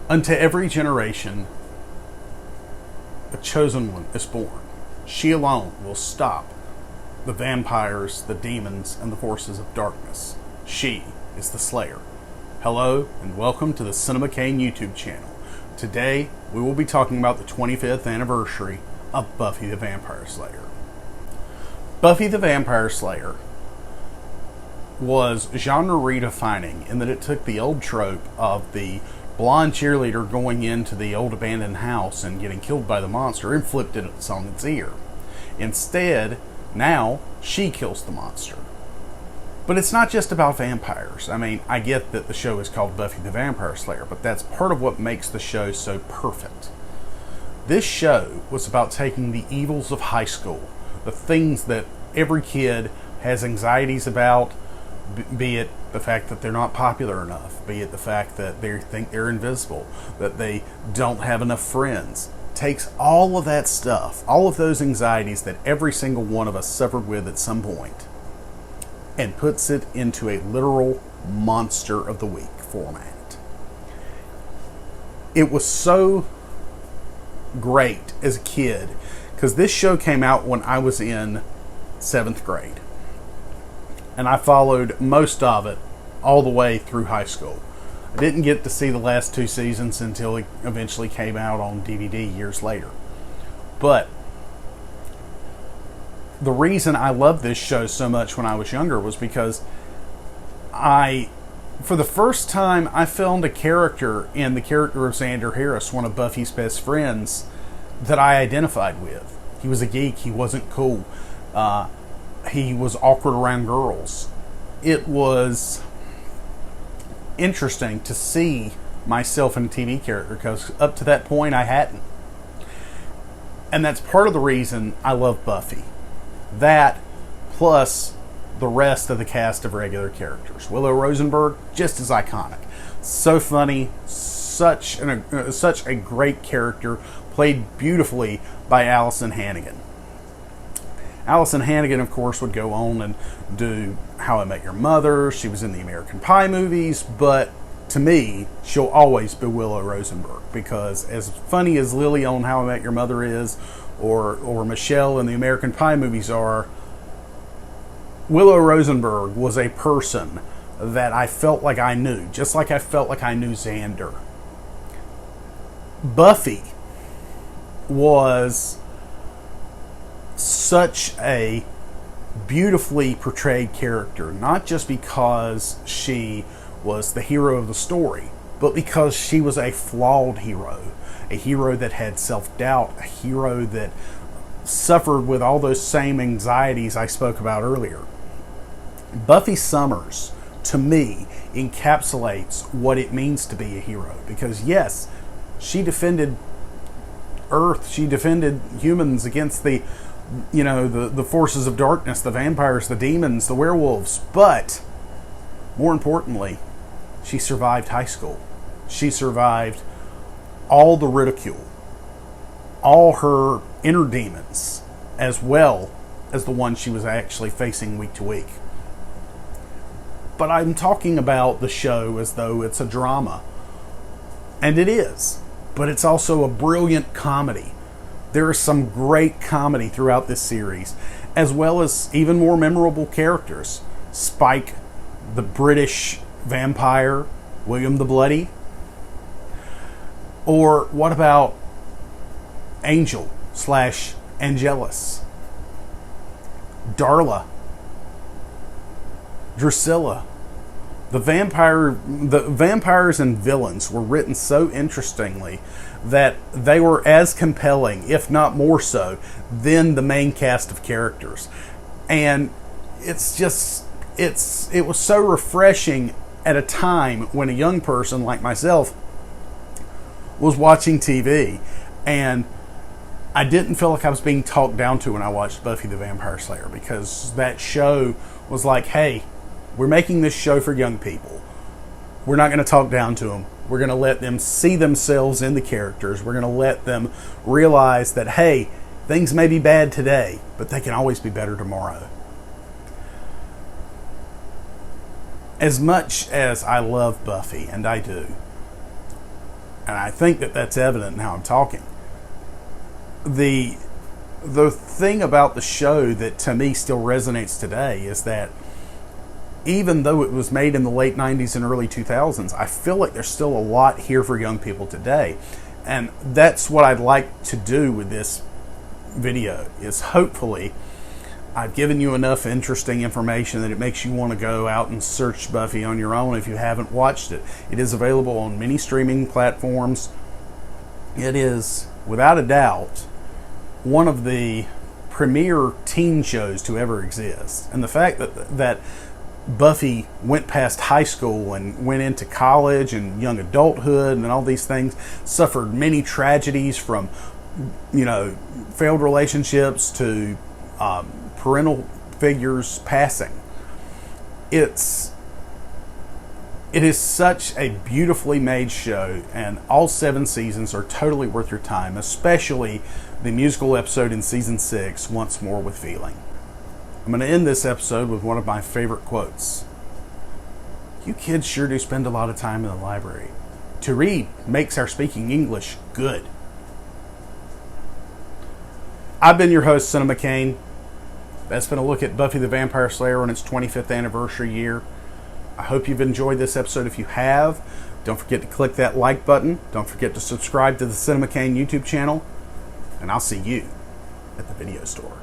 Unto every generation, a chosen one is born. She alone will stop the vampires, the demons, and the forces of darkness. She is the Slayer. Hello, and welcome to the Cinema Kane YouTube channel. Today, we will be talking about the 25th anniversary of Buffy the Vampire Slayer. Buffy the Vampire Slayer was genre redefining in that it took the old trope of the blonde cheerleader going into the old abandoned house and getting killed by the monster and flipped it on its ear. Instead, now she kills the monster. But it's not just about vampires. I mean, I get that the show is called Buffy the Vampire Slayer, but that's part of what makes the show so perfect. This show was about taking the evils of high school, the things that every kid has anxieties about, be it the fact that they're not popular enough, be it the fact that they think they're invisible, that they don't have enough friends. Takes all of that stuff, all of those anxieties that every single one of us suffered with at some point, and puts it into a literal monster of the week format. It was so great as a kid, because this show came out when I was in 7th grade. And I followed most of it all the way through high school. I didn't get to see the last 2 seasons until it eventually came out on DVD years later. But the reason I loved this show so much when I was younger was because for the first time, I found a character in the character of Xander Harris, one of Buffy's best friends, that I identified with. He was a geek. He wasn't cool. He was awkward around girls. It was interesting to see myself in a TV character, because up to that point I hadn't. And that's part of the reason I love Buffy. That, plus the rest of the cast of regular characters. Willow Rosenberg, just as iconic. So funny, such a great character, played beautifully by Allison Hannigan. Allison Hannigan, of course, would go on and do How I Met Your Mother. She was in the American Pie movies, but to me, she'll always be Willow Rosenberg, because as funny as Lily on How I Met Your Mother is, or Michelle in the American Pie movies are, Willow Rosenberg was a person that I felt like I knew, just like I felt like I knew Xander. Buffy was such a beautifully portrayed character, not just because she was the hero of the story, but because she was a flawed hero, a hero that had self-doubt, a hero that suffered with all those same anxieties I spoke about earlier. Buffy Summers, to me, encapsulates what it means to be a hero, because yes, she defended Earth, she defended humans against the forces of darkness, the vampires, the demons, the werewolves. But more importantly, she survived high school. She survived all the ridicule, all her inner demons, as well as the ones she was actually facing week to week. But I'm talking about the show as though it's a drama. And it is. But it's also a brilliant comedy. There is some great comedy throughout this series, as well as even more memorable characters. Spike, the British vampire, William the Bloody. Or what about Angel / Angelus? Darla. Drusilla. The vampires and villains were written so interestingly that they were as compelling, if not more so, than the main cast of characters. And it was so refreshing at a time when a young person like myself was watching TV, and I didn't feel like I was being talked down to when I watched Buffy the Vampire Slayer, because that show was like, hey, we're making this show for young people. We're not going to talk down to them. We're going to let them see themselves in the characters. We're going to let them realize that, hey, things may be bad today, but they can always be better tomorrow. As much as I love Buffy, and I do, And I think that that's evident in how I'm talking. The thing about the show that to me still resonates today is that even though it was made in the late 90s and early 2000s, I feel like there's still a lot here for young people today. And that's what I'd like to do with this video, is hopefully I've given you enough interesting information that it makes you want to go out and search Buffy on your own if you haven't watched it. It is available on many streaming platforms. It is, without a doubt, one of the premier teen shows to ever exist. And the fact that Buffy went past high school and went into college and young adulthood and all these things, suffered many tragedies from, failed relationships to parental figures passing. It is such a beautifully made show, and all 7 seasons are totally worth your time, especially the musical episode in season 6, Once More with Feeling. I'm going to end this episode with one of my favorite quotes. You kids sure do spend a lot of time in the library. To read makes our speaking English good. I've been your host, Cinema Kane. That's been a look at Buffy the Vampire Slayer on its 25th anniversary year. I hope you've enjoyed this episode. If you have, don't forget to click that like button. Don't forget to subscribe to the Cinema Kane YouTube channel. And I'll see you at the video store.